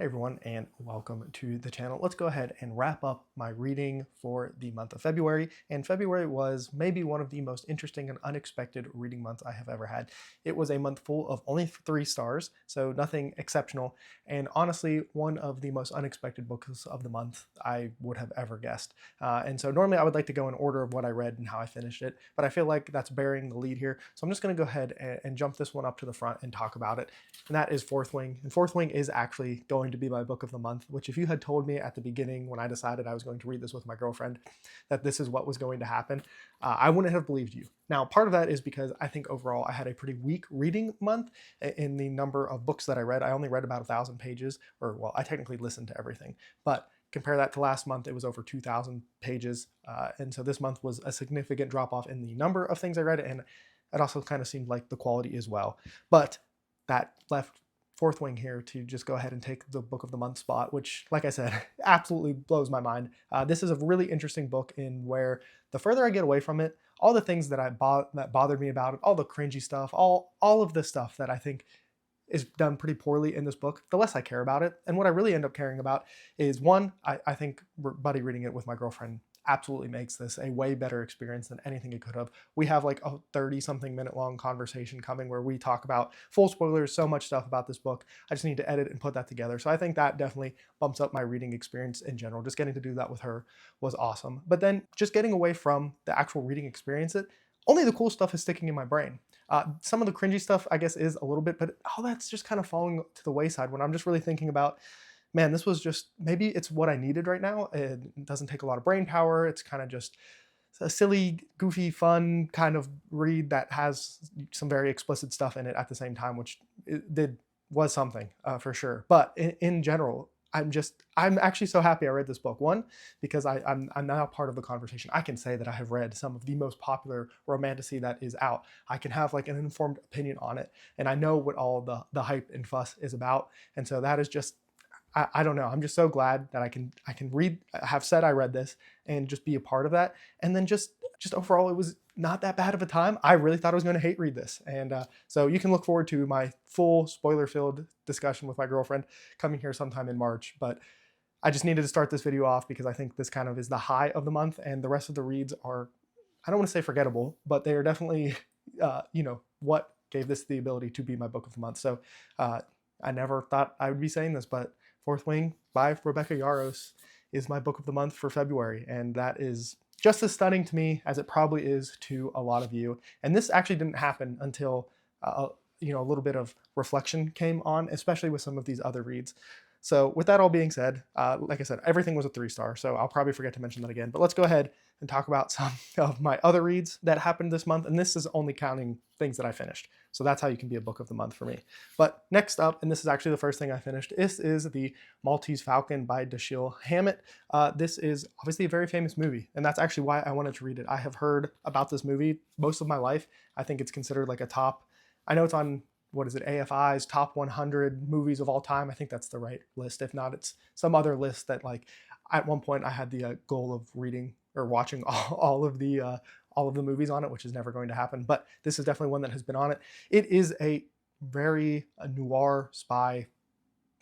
Hey everyone, and welcome to the channel. Let's go ahead and wrap up my reading for the month of February. And February was maybe one of the most interesting and unexpected reading months I have ever had. It was a month full of only 3 stars, so nothing exceptional. And honestly, one of the most unexpected books of the month I would have ever guessed. And so normally I would like to go in order of what I read and how I finished it, but I feel like that's bearing the lead here. So I'm just going to go ahead and jump this one up to the front and talk about it. And that is Fourth Wing. And Fourth Wing is actually going to be my book of the month, which if you had told me at the beginning when I decided I was going to read this with my girlfriend that this is what was going to happen, I wouldn't have believed you. Now, part of that is because I think overall I had a pretty weak reading month in the number of books that I read. I only read about 1,000 pages, or well, I technically listened to everything, but compare that to last month, it was over 2,000 pages. And so this month was a significant drop off in the number of things I read, and it also kind of seemed like the quality as well. But that left Fourth Wing here to just go ahead and take the book of the month spot, which, like I said, absolutely blows my mind. This is a really interesting book in where the further I get away from it, all the things that that bothered me about it, all the cringy stuff, all of the stuff that I think is done pretty poorly in this book, the less I care about it. And what I really end up caring about is one, I think buddy reading it with my girlfriend absolutely makes this a way better experience than anything it could have. We have like a 30-something minute long conversation coming where we talk about full spoilers, so much stuff about this book. I just need to edit and put that together. So I think that definitely bumps up my reading experience in general. Just getting to do that with her was awesome. But then just getting away from the actual reading experience, only the cool stuff is sticking in my brain. Some of the cringy stuff, I guess, is a little bit, but all that's just kind of falling to the wayside when I'm just really thinking about, man, this was just, maybe it's what I needed right now. It doesn't take a lot of brain power. It's kind of just a silly, goofy, fun kind of read that has some very explicit stuff in it at the same time, which was something for sure. But in general, I'm actually so happy I read this book. One, because I'm now part of the conversation. I can say that I have read some of the most popular romantasy that is out. I can have like an informed opinion on it, and I know what all the hype and fuss is about. And so that is just, I don't know. I'm just so glad that I can read, have said I read this, and just be a part of that. And then just overall, it was not that bad of a time. I really thought I was going to hate read this, and so you can look forward to my full spoiler-filled discussion with my girlfriend coming here sometime in March. But I just needed to start this video off because I think this kind of is the high of the month, and the rest of the reads are, I don't want to say forgettable, but they are definitely, what gave this the ability to be my book of the month. So I never thought I would be saying this, but Fourth Wing by Rebecca Yarros is my book of the month for February, and that is just as stunning to me as it probably is to a lot of you. And this actually didn't happen until a little bit of reflection came on, especially with some of these other reads. So with that all being said, like I said, everything was a 3-star, so I'll probably forget to mention that again. But let's go ahead and talk about some of my other reads that happened this month, and this is only counting things that I finished. So that's how you can be a book of the month for me. But next up, and this is actually the first thing I finished, this is The Maltese Falcon by Dashiell Hammett. This is obviously a very famous movie, and that's actually why I wanted to read it. I have heard about this movie most of my life. I think it's considered like a top, I know it's on, what is it, AFI's top 100 movies of all time. I think that's the right list. If not, it's some other list that, like, at one point I had the goal of reading or watching all of the movies on it, which is never going to happen. But this is definitely one that has been on it. It is a very noir spy,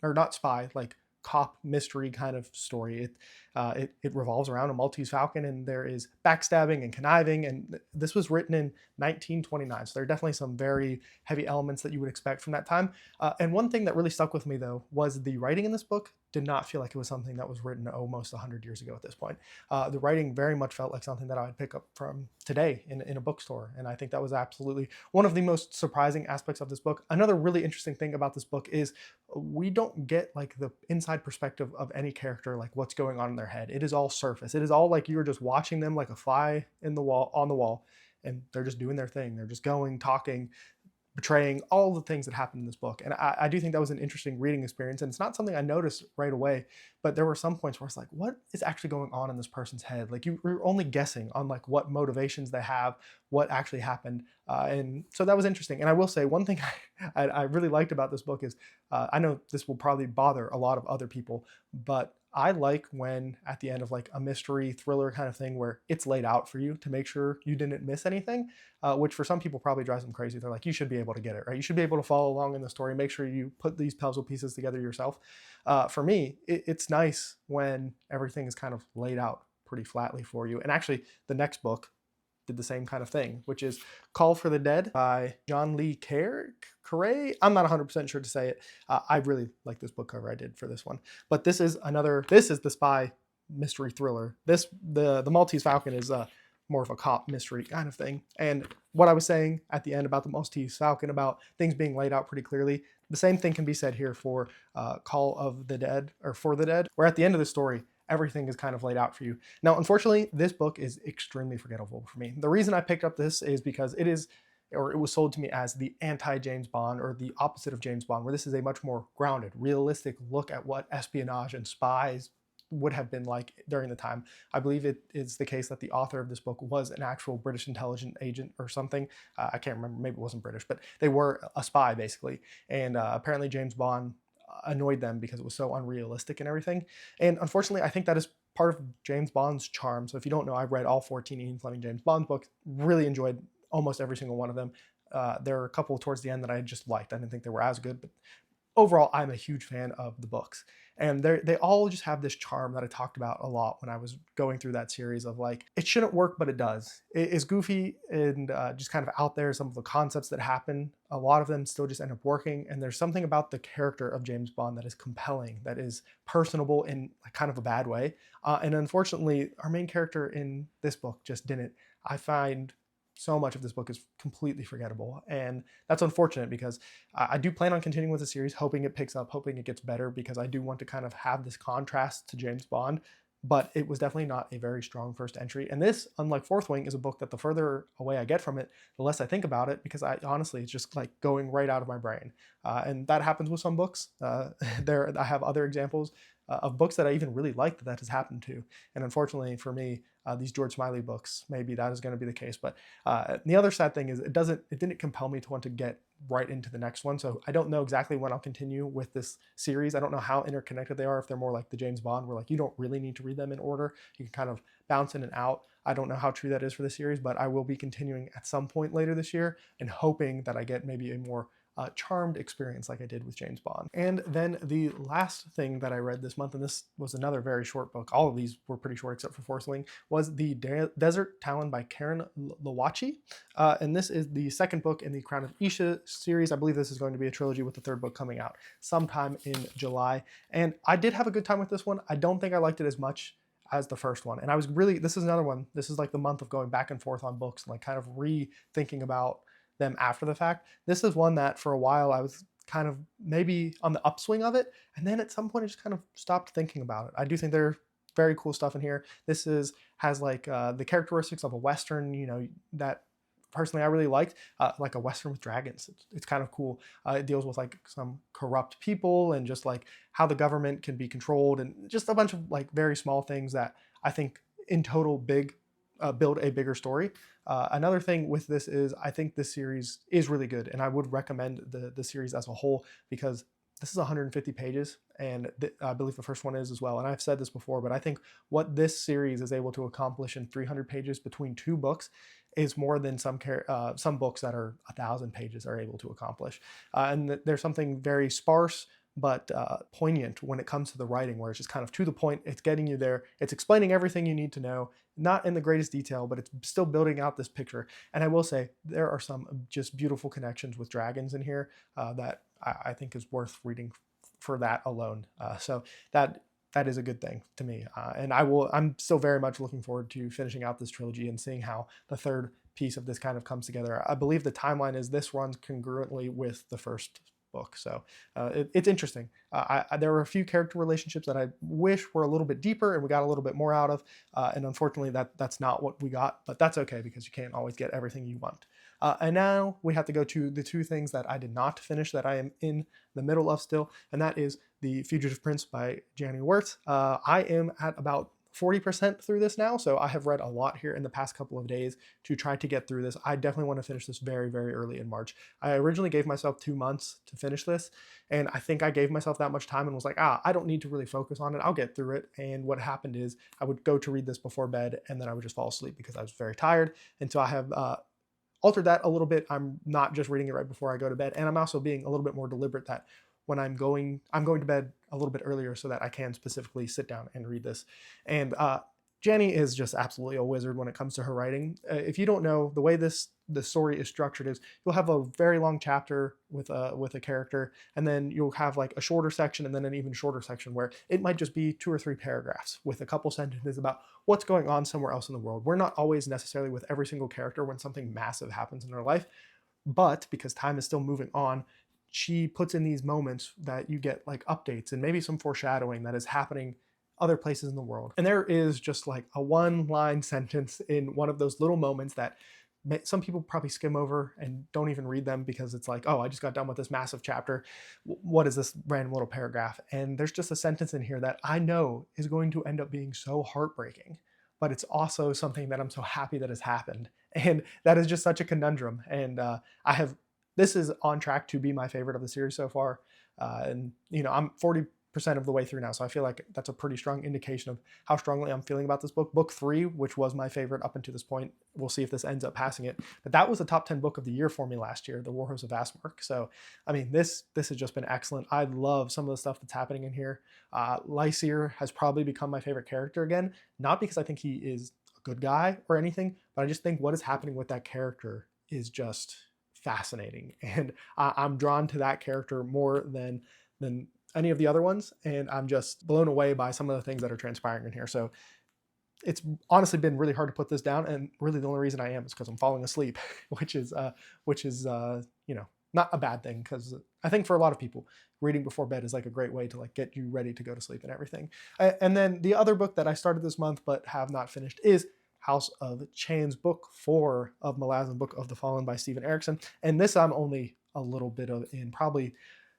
or not spy, like cop mystery kind of story. It revolves around a Maltese Falcon, and there is backstabbing and conniving, and this was written in 1929, so there are definitely some very heavy elements that you would expect from that time. And one thing that really stuck with me, though, was the writing in this book did not feel like it was something that was written almost 100 years ago at this point. The writing very much felt like something that I would pick up from today in a bookstore, and I think that was absolutely one of the most surprising aspects of this book. Another really interesting thing about this book is we don't get like the inside perspective of any character, like what's going on in their head. It is all surface. It is all like you're just watching them like a fly in the wall, on the wall, and they're just doing their thing. They're just going, talking, betraying, all the things that happen in this book. And I do think that was an interesting reading experience. And it's not something I noticed right away, but there were some points where it's like, what is actually going on in this person's head? Like you're only guessing on like what motivations they have, what actually happened. And so that was interesting. And I will say one thing I really liked about this book is, I know this will probably bother a lot of other people, but I like when at the end of like a mystery thriller kind of thing where it's laid out for you to make sure you didn't miss anything, which for some people probably drives them crazy. They're like, you should be able to get it, right? You should be able to follow along in the story, make sure you put these puzzle pieces together yourself. For me, it's nice when everything is kind of laid out pretty flatly for you. And actually, the next book did the same kind of thing, which is Call for the Dead by John Le Carre. I'm not 100% sure to say it. I really like this book cover I did for this one. But this is the spy mystery thriller. The Maltese Falcon is more of a cop mystery kind of thing. And what I was saying at the end about the Maltese Falcon, about things being laid out pretty clearly, the same thing can be said here for Call of the Dead, or For the Dead, where at the end of the story, everything is kind of laid out for you. Now, unfortunately, this book is extremely forgettable for me. The reason I picked up this is because it was sold to me as the anti-James Bond, or the opposite of James Bond, where this is a much more grounded, realistic look at what espionage and spies would have been like during the time. I believe it is the case that the author of this book was an actual British intelligence agent or something. I can't remember, maybe it wasn't British, but they were a spy basically. And apparently James Bond annoyed them because it was so unrealistic and everything. And unfortunately, I think that is part of James Bond's charm. So if you don't know, I've read all 14 Ian Fleming James Bond books, really enjoyed almost every single one of them. There are a couple towards the end that I just liked. I didn't think they were as good, but overall, I'm a huge fan of the books. And they all just have this charm that I talked about a lot when I was going through that series of like, it shouldn't work, but it does. It is goofy and just kind of out there. Some of the concepts that happen, a lot of them still just end up working. And there's something about the character of James Bond that is compelling, that is personable in kind of a bad way. And unfortunately, our main character in this book just didn't. I find so much of this book is completely forgettable. And that's unfortunate because I do plan on continuing with the series, hoping it picks up, hoping it gets better, because I do want to kind of have this contrast to James Bond. But it was definitely not a very strong first entry. And this, unlike Fourth Wing, is a book that the further away I get from it, the less I think about it, because I honestly, it's just like going right out of my brain. And that happens with some books. I have other examples of books that I even really liked that has happened to. And unfortunately for me, these George Smiley books, maybe that is going to be the case. But the other sad thing is it didn't compel me to want to get right into the next one. So I don't know exactly when I'll continue with this series. I don't know how interconnected they are, if they're more like the James Bond, where like you don't really need to read them in order. You can kind of bounce in and out. I don't know how true that is for the series, but I will be continuing at some point later this year and hoping that I get maybe a more charmed experience like I did with James Bond. And then the last thing that I read this month, and this was another very short book, all of these were pretty short except for Fourth Wing, was The Desert Talon by Karen Lawacki. And this is the second book in the Crown of Isha series. I believe this is going to be a trilogy with the third book coming out sometime in July. And I did have a good time with this one. I don't think I liked it as much as the first one. And I was really, this is another one, this is like the month of going back and forth on books and like kind of rethinking about them after the fact. This is one that for a while I was kind of maybe on the upswing of it, and then at some point I just kind of stopped thinking about it. I do think there's very cool stuff in here. This has like the characteristics of a Western, you know, that personally I really liked, like a Western with dragons. It's kind of cool. It deals with like some corrupt people and just like how the government can be controlled, and just a bunch of like very small things that I think in total build a bigger story. Another thing with this is I think this series is really good, and I would recommend the series as a whole, because this is 150 pages, and I believe the first one is as well. And I've said this before, but I think what this series is able to accomplish in 300 pages between two books is more than some books that are 1,000 pages are able to accomplish. And there's something very sparse but poignant when it comes to the writing, where it's just kind of to the point. It's getting you there. It's explaining everything you need to know, not in the greatest detail, but it's still building out this picture. And I will say there are some just beautiful connections with dragons in here that I think is worth reading for that alone. So that is a good thing to me. And I'm still very much looking forward to finishing out this trilogy and seeing how the third piece of this kind of comes together. I believe the timeline is this runs congruently with the first book. So it's interesting. There were a few character relationships that I wish were a little bit deeper and we got a little bit more out of. And unfortunately that's not what we got, but that's okay because you can't always get everything you want. And now we have to go to the two things that I did not finish that I am in the middle of still, and that is The Fugitive Prince by Janie Wirtz. I am at about 40% through this now, so I have read a lot here in the past couple of days to try to get through this. I definitely want to finish this very, very early in March. I originally gave myself 2 months to finish this, and I think I gave myself that much time and was like, I don't need to really focus on it. I'll get through it. And what happened is I would go to read this before bed, and then I would just fall asleep because I was very tired. And so I have altered that a little bit. I'm not just reading it right before I go to bed, and I'm also being a little bit more deliberate that when I'm going to bed a little bit earlier so that I can specifically sit down and read this. And Jenny is just absolutely a wizard when it comes to her writing. If you don't know, the way the story is structured is you'll have a very long chapter with a character, and then you'll have like a shorter section and then an even shorter section where it might just be 2 or 3 paragraphs with a couple sentences about what's going on somewhere else in the world. We're not always necessarily with every single character when something massive happens in their life, but because time is still moving on, she puts in these moments that you get like updates and maybe some foreshadowing that is happening other places in the world. And there is just like a 1-line sentence in one of those little moments that some people probably skim over and don't even read them because it's like, oh, I just got done with this massive chapter. What is this random little paragraph? And there's just a sentence in here that I know is going to end up being so heartbreaking, but it's also something that I'm so happy that has happened. And that is just such a conundrum. And this is on track to be my favorite of the series so far. And I'm 40% of the way through now, so I feel like that's a pretty strong indication of how strongly I'm feeling about this book. Book 3, which was my favorite up until this point, we'll see if this ends up passing it, but that was the top 10 book of the year for me last year, The Warhorse of Vastmark. So I mean, this has just been excellent. I love some of the stuff that's happening in here. Lysier has probably become my favorite character again, not because I think he is a good guy or anything, but I just think what is happening with that character is just fascinating, and I'm drawn to that character more than any of the other ones, and I'm just blown away by some of the things that are transpiring in here. So it's honestly been really hard to put this down, and really the only reason I am is because I'm falling asleep, which is not a bad thing, because I think for a lot of people, reading before bed is like a great way to like get you ready to go to sleep and everything. And then the other book that I started this month but have not finished is House of Chains, book 4 of Malazan, Book of the Fallen by Steven Erikson. And this I'm only a little bit of in, probably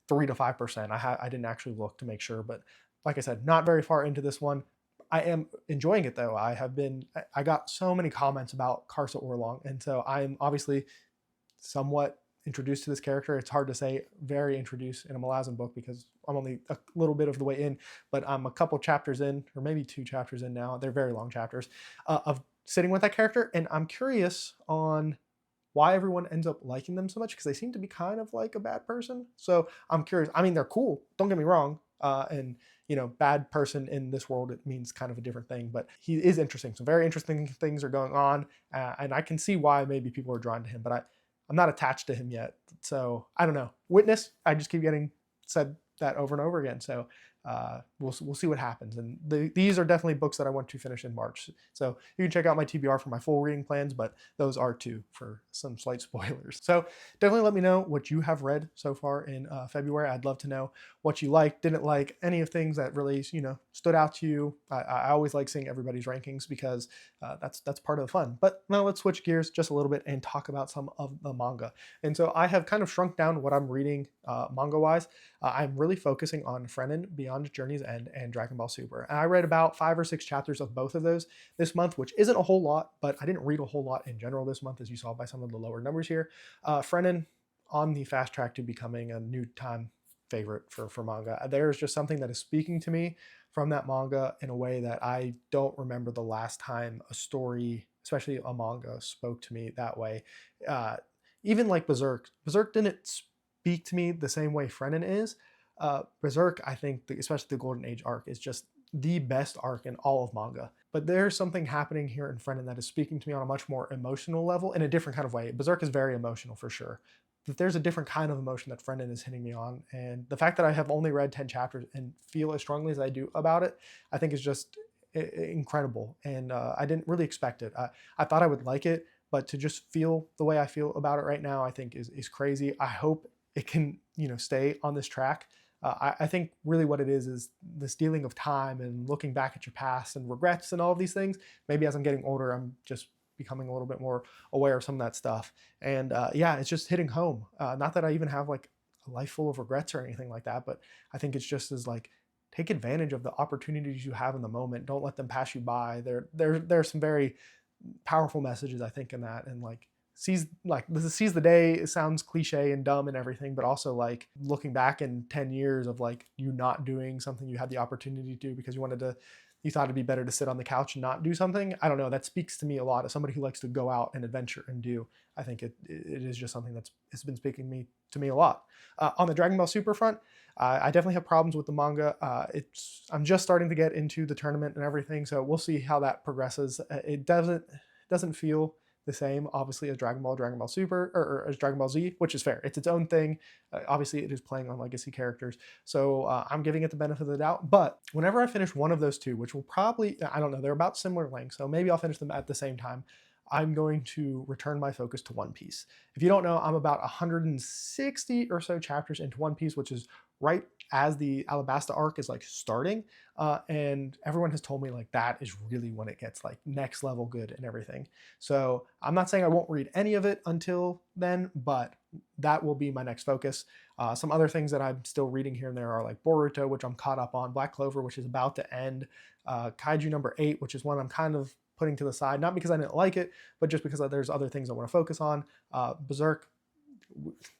3 to 5%. I didn't actually look to make sure, but like I said, not very far into this one. I am enjoying it though. I got so many comments about Karsa Orlong, and so I'm obviously somewhat introduced to this character. It's hard to say very introduced in a Malazan book because I'm only a little bit of the way in, but I'm a couple chapters in, or maybe 2 chapters in now. They're very long chapters of sitting with that character, and I'm curious on why everyone ends up liking them so much, because they seem to be kind of like a bad person. So I'm curious. I mean, they're cool, don't get me wrong, and bad person in this world, it means kind of a different thing, but he is interesting. Some very interesting things are going on, and I can see why maybe people are drawn to him, but I'm not attached to him yet. So I don't know. Witness, I just keep getting said that over and over again. So we'll see what happens. And these are definitely books that I want to finish in March. So you can check out my TBR for my full reading plans, but those are 2 for some slight spoilers. So definitely let me know what you have read so far in February. I'd love to know what you liked, didn't like, any of things that really stood out to you. I always like seeing everybody's rankings because that's part of the fun. But now let's switch gears just a little bit and talk about some of the manga. And so I have kind of shrunk down what I'm reading manga-wise. I'm really focusing on Frenin, Beyond Journey's End, and Dragon Ball Super. And I read about 5 or 6 chapters of both of those this month, which isn't a whole lot, but I didn't read a whole lot in general this month, as you saw by some of the lower numbers here. Frenin on the fast track to becoming a new time favorite for manga. There's just something that is speaking to me from that manga in a way that I don't remember the last time a story, especially a manga, spoke to me that way. Even like Berserk didn't speak to me the same way Frenin is. Berserk, I think, especially the Golden Age arc, is just the best arc in all of manga. But there's something happening here in Frenin that is speaking to me on a much more emotional level, in a different kind of way. Berserk is very emotional for sure, but there's a different kind of emotion that Frenin is hitting me on. And the fact that I have only read 10 chapters and feel as strongly as I do about it, I think is just incredible. And I didn't really expect it. I thought I would like it, but to just feel the way I feel about it right now, I think is crazy. I hope it can, stay on this track. I think really what it is this dealing of time and looking back at your past and regrets and all of these things. Maybe as I'm getting older, I'm just becoming a little bit more aware of some of that stuff. And it's just hitting home. Not that I even have like a life full of regrets or anything like that, but I think it's just as like take advantage of the opportunities you have in the moment. Don't let them pass you by. There's some very powerful messages, I think, in that. And like, seize the day, it sounds cliche and dumb and everything, but also like looking back in 10 years of like you not doing something you had the opportunity to do because you thought it'd be better to sit on the couch and not do something. I don't know. That speaks to me a lot as somebody who likes to go out and adventure and do. I think it is just something it's been speaking to me a lot. On the Dragon Ball Super front, I definitely have problems with the manga. I'm just starting to get into the tournament and everything, so we'll see how that progresses. It doesn't feel the same, obviously, as Dragon Ball Super, or as Dragon Ball Z, which is fair. It's its own thing. Obviously, it is playing on legacy characters, so I'm giving it the benefit of the doubt. But whenever I finish one of those two, which will probably, I don't know, they're about similar length, so maybe I'll finish them at the same time, I'm going to return my focus to One Piece. If you don't know, I'm about 160 or so chapters into One Piece, which is right as the Alabasta arc is like starting. And everyone has told me like that is really when it gets like next level good and everything. So I'm not saying I won't read any of it until then, but that will be my next focus. Some other things that I'm still reading here and there are like Boruto, which I'm caught up on, Black Clover, which is about to end, Kaiju number 8, which is one I'm kind of putting to the side, not because I didn't like it, but just because there's other things I want to focus on. Berserk,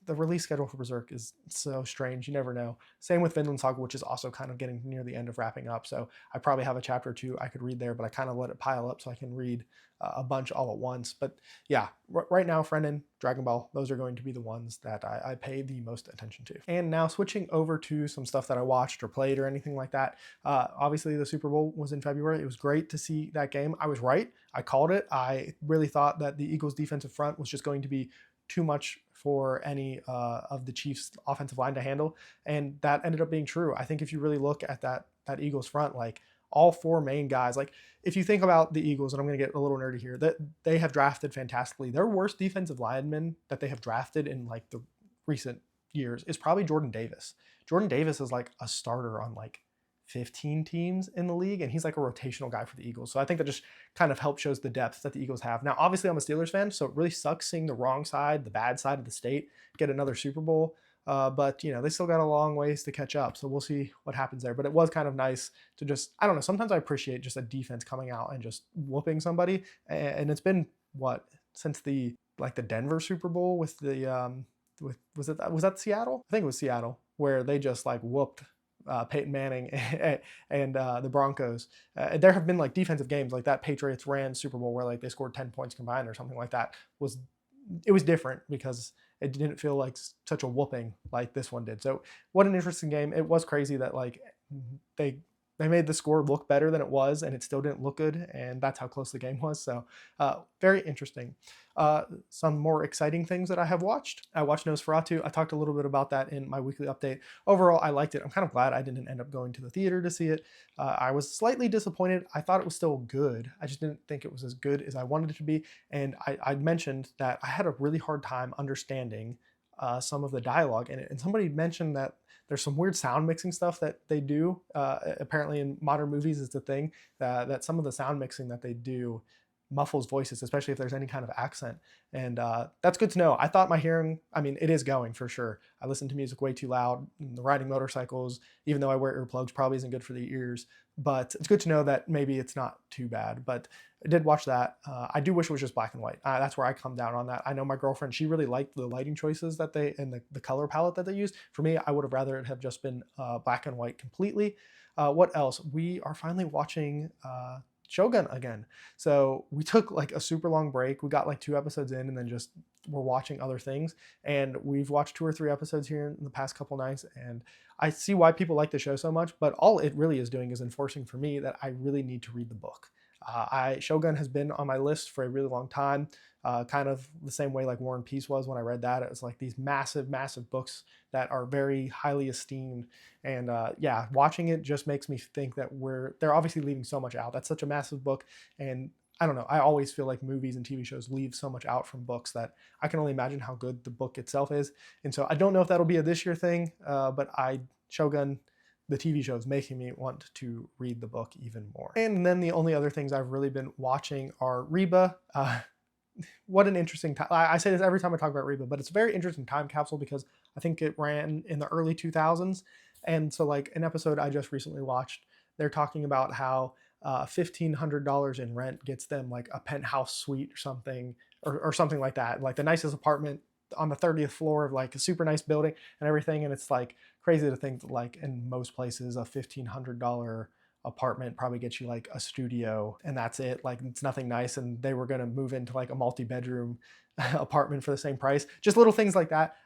the release schedule for Berserk is so strange. You never know. Same with Vinland Saga, which is also kind of getting near the end of wrapping up. So I probably have a chapter or two I could read there, but I kind of let it pile up so I can read a bunch all at once. But yeah, right now, Frenin, Dragon Ball, those are going to be the ones that I pay the most attention to. And now switching over to some stuff that I watched or played or anything like that. Obviously, the Super Bowl was in February. It was great to see that game. I was right. I called it. I really thought that the Eagles' defensive front was just going to be too much for any of the Chiefs' offensive line to handle, and that ended up being true. I think if you really look at that Eagles front, like all four main guys, like if you think about the Eagles, and I'm going to get a little nerdy here, that they have drafted fantastically. Their worst defensive lineman that they have drafted in like the recent years is probably Jordan Davis. Jordan Davis is like a starter on like 15 teams in the league, and he's like a rotational guy for the Eagles. So I think that just kind of helps shows the depth that the Eagles have. Now, obviously, I'm a Steelers fan, so it really sucks seeing the wrong side, the bad side of the state, get another Super Bowl. But, you know, they still got a long ways to catch up, so we'll see what happens there. But it was kind of nice to just, I don't know, sometimes I appreciate just a defense coming out and just whooping somebody. And it's been, what, since the Denver Super Bowl with the, was that Seattle? I think it was Seattle, where they just like whooped Peyton Manning and the Broncos. There have been like defensive games like that Patriots-Rams Super Bowl where like they scored 10 points combined or something like that. It was different because it didn't feel like such a whooping like this one did. So what an interesting game. It was crazy that like they made the score look better than it was, and it still didn't look good, and that's how close the game was. So very interesting. Some more exciting things that I have watched. I watched Nosferatu. I talked a little bit about that in my weekly update. Overall, I liked it. I'm kind of glad I didn't end up going to the theater to see it. I was slightly disappointed. I thought it was still good. I just didn't think it was as good as I wanted it to be. And I mentioned that I had a really hard time understanding some of the dialogue in it. And somebody mentioned that there's some weird sound mixing stuff that they do. Apparently in modern movies it's a thing that some of the sound mixing that they do muffles voices, especially if there's any kind of accent. And that's good to know. I thought my hearing, I mean, it is going for sure. I listen to music way too loud. The riding motorcycles, even though I wear earplugs, probably isn't good for the ears. But it's good to know that maybe it's not too bad. But I did watch that. I do wish it was just black and white. That's where I come down on that. I know my girlfriend, she really liked the lighting choices that they, and the color palette that they used. For me, I would have rather it have just been black and white completely. What else? We are finally watching Shogun again. So we took like a super long break. We got like 2 episodes in and then just we're watching other things. And we've watched 2 or 3 episodes here in the past couple nights. And I see why people like the show so much, but all it really is doing is enforcing for me that I really need to read the book. Shogun has been on my list for a really long time, kind of the same way like War and Peace was when I read that. It was like these massive, massive books that are very highly esteemed. And yeah, watching it just makes me think that they're obviously leaving so much out. That's such a massive book. And I don't know, I always feel like movies and TV shows leave so much out from books that I can only imagine how good the book itself is. And so I don't know if that'll be a this year thing, but Shogun, the TV show, is making me want to read the book even more. And then the only other things I've really been watching are Reba. What an interesting time. I say this every time I talk about Reba, but it's a very interesting time capsule because I think it ran in the early 2000s. And so like an episode I just recently watched, they're talking about how $1,500 in rent gets them like a penthouse suite or something, or something like that, like the nicest apartment on the 30th floor of like a super nice building and everything. And it's like crazy to think that like in most places a $1,500 apartment probably gets you like a studio and that's it. Like it's nothing nice, and they were going to move into like a multi-bedroom apartment for the same price. Just little things like that.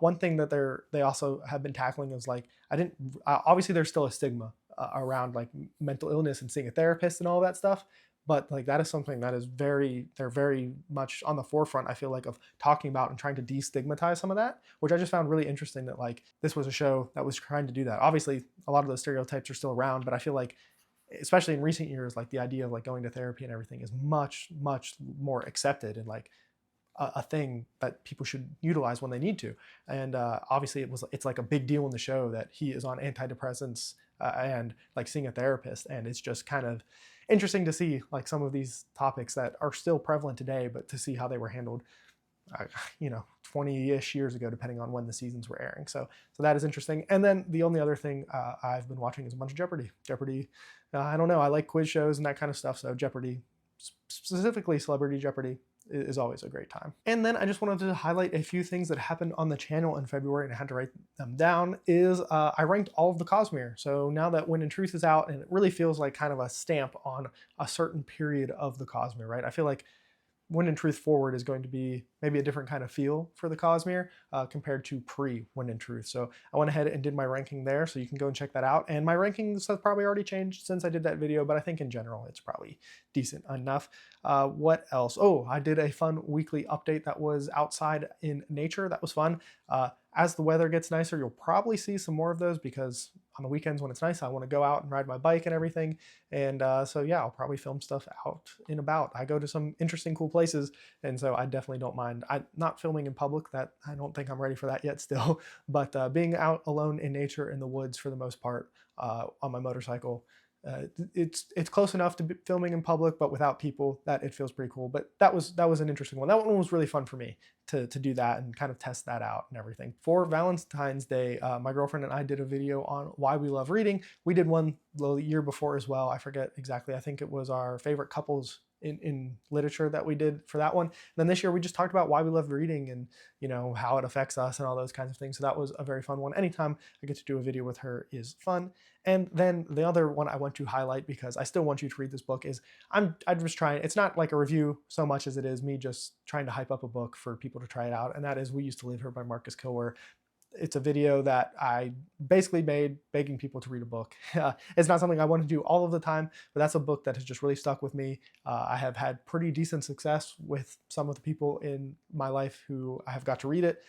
One thing that they also have been tackling is like, I didn't obviously there's still a stigma around like mental illness and seeing a therapist and all that stuff, but like that is something that is they're very much on the forefront, I feel like, of talking about and trying to destigmatize some of that, which I just found really interesting, that like this was a show that was trying to do that. Obviously a lot of those stereotypes are still around, but I feel like especially in recent years, like the idea of like going to therapy and everything is much more accepted, and like a thing that people should utilize when they need to. And obviously it's like a big deal in the show that he is on antidepressants and like seeing a therapist, and it's just kind of interesting to see like some of these topics that are still prevalent today, but to see how they were handled 20-ish years ago, depending on when the seasons were airing. So that is interesting. And then the only other thing I've been watching is a bunch of Jeopardy. I don't know, I like quiz shows and that kind of stuff, so Jeopardy, specifically Celebrity Jeopardy, is always a great time. And then I just wanted to highlight a few things that happened on the channel in February, and I had to write them down. I ranked all of the Cosmere. So now that When in Truth is out, and it really feels like kind of a stamp on a certain period of the Cosmere, right? I feel like When in Truth forward is going to be maybe a different kind of feel for the Cosmere compared to pre-When in Truth. So I went ahead and did my ranking there, so you can go and check that out. And my rankings have probably already changed since I did that video, but I think in general it's probably decent enough. What else? Oh, I did a fun weekly update that was outside in nature. That was fun. As the weather gets nicer, you'll probably see some more of those, because on the weekends when it's nice, I want to go out and ride my bike and everything. And so yeah, I'll probably film stuff out and about. I go to some interesting, cool places, and so I definitely don't mind. I'm not filming in public, that I don't think I'm ready for that yet still, but being out alone in nature in the woods for the most part on my motorcycle, it's close enough to filming in public, but without people, that it feels pretty cool. But that was an interesting one. That one was really fun for me to do that and kind of test that out and everything. For Valentine's Day, my girlfriend and I did a video on why we love reading. We did one the year before as well. I forget exactly. I think it was our favorite couples in literature that we did for that one. And then this year we just talked about why we love reading and, you know, how it affects us and all those kinds of things. So that was a very fun one. Anytime I get to do a video with her is fun. And then the other one I want to highlight, because I still want you to read this book, is I'm just trying, it's not like a review so much as it is me just trying to hype up a book for people to try it out. And that is We Used to Live Here by Marcus Kilwer. It's a video that I basically made begging people to read a book. It's not something I want to do all of the time, but that's a book that has just really stuck with me. I have had pretty decent success with some of the people in my life who I have got to read it,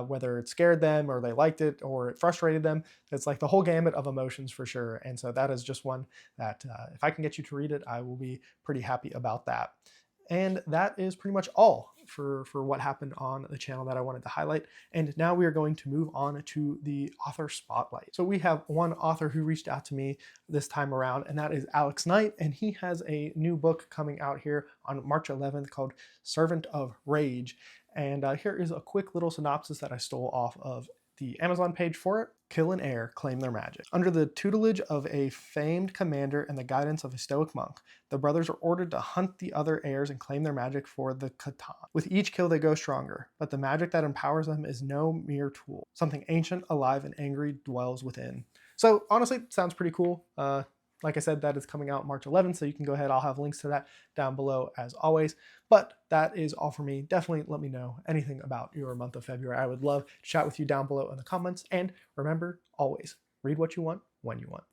whether it scared them or they liked it or it frustrated them. It's like the whole gamut of emotions for sure. And so that is just one that if I can get you to read it, I will be pretty happy about that. And that is pretty much all for what happened on the channel that I wanted to highlight. And now we are going to move on to the author spotlight. So we have one author who reached out to me this time around, and that is Alex Knight. And he has a new book coming out here on March 11th called Servant of Rage. And here is a quick little synopsis that I stole off of the Amazon page for it. Kill and heir claim their magic. Under the tutelage of a famed commander and the guidance of a stoic monk, the brothers are ordered to hunt the other heirs and claim their magic for the Catan. With each kill they go stronger, but the magic that empowers them is no mere tool. Something ancient, alive, and angry dwells within. So honestly, it sounds pretty cool. Like I said, that is coming out March 11th, so you can go ahead. I'll have links to that down below as always. But that is all for me. Definitely let me know anything about your month of February. I would love to chat with you down below in the comments. And remember, always read what you want when you want.